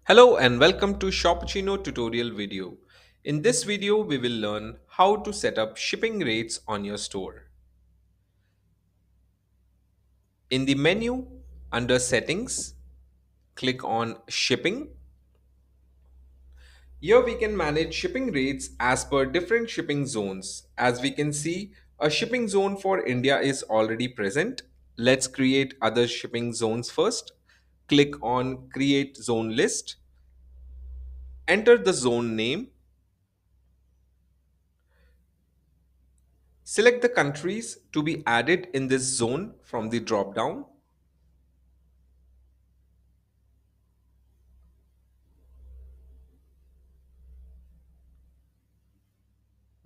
Hello and welcome to Shopaccino tutorial video. In this video, we will learn how to set up shipping rates on your store. In the menu, under settings, click on shipping. Here we can manage shipping rates as per different shipping zones. As we can see, a shipping zone for India is already present. Let's create other shipping zones first. Click on create zone list. Enter the zone name. Select the countries to be added in this zone from the drop down.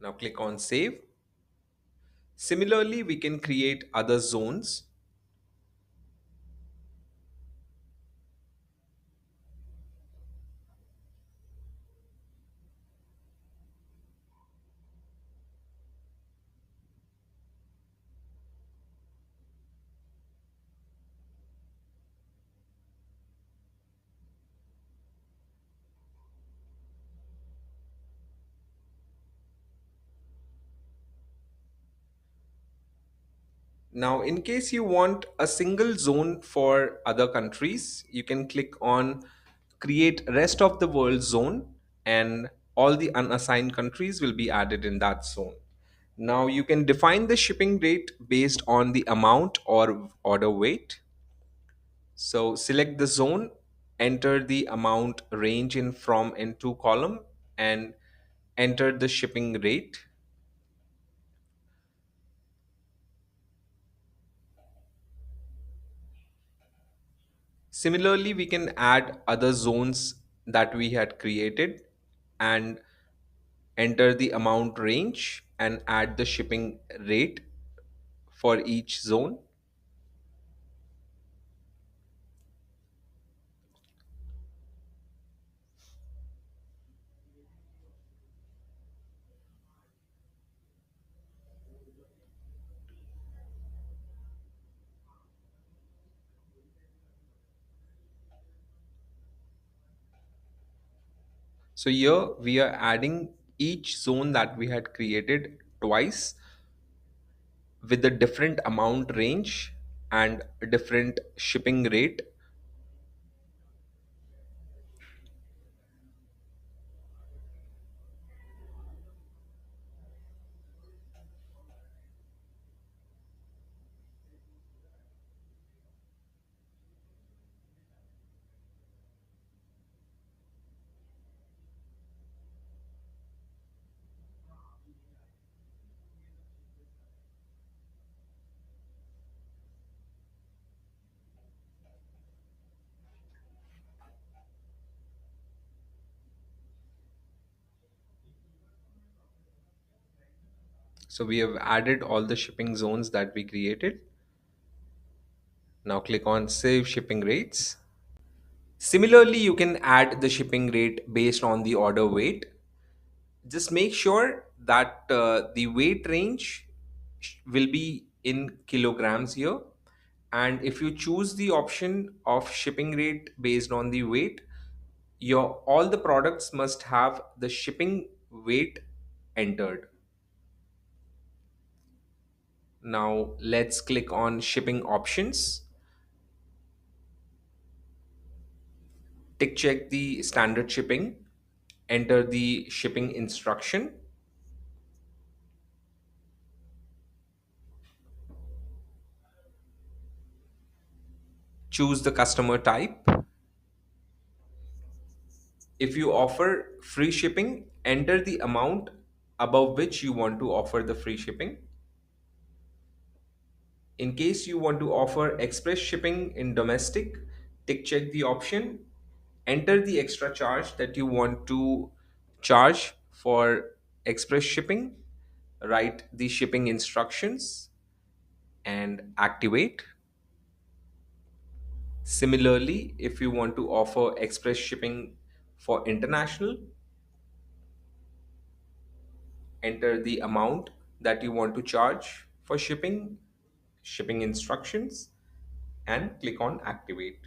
Now click on save. Similarly, we can create other zones. Now, in case you want a single zone for other countries, you can click on create rest of the world zone and all the unassigned countries will be added in that zone. Now you can define the shipping rate based on the amount or order weight. So select the zone, enter the amount range in from and to column and enter the shipping rate. Similarly, we can add other zones that we had created and enter the amount range and add the shipping rate for each zone. So here we are adding each zone that we had created twice with a different amount range and a different shipping rate. So we have added all the shipping zones that we created. Now click on save shipping rates. Similarly, you can add the shipping rate based on the order weight. Just make sure that the weight range will be in kilograms here. And if you choose the option of shipping rate based on the weight, your all the products must have the shipping weight entered. Now let's click on shipping options. Tick check the standard shipping, enter the shipping instruction, choose the customer type. If you offer free shipping, enter the amount above which you want to offer the free shipping. In case you want to offer express shipping in domestic, tick check the option, enter the extra charge that you want to charge for express shipping, write the shipping instructions and activate. Similarly, if you want to offer express shipping for international, enter the amount that you want to charge for shipping, shipping instructions, and click on activate.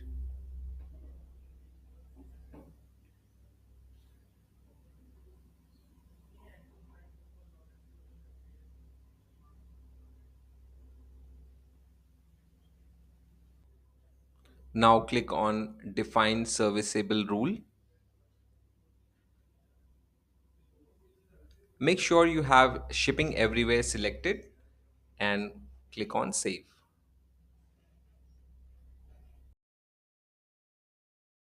Now click on define serviceable rule. Make sure you have shipping everywhere selected and click on save.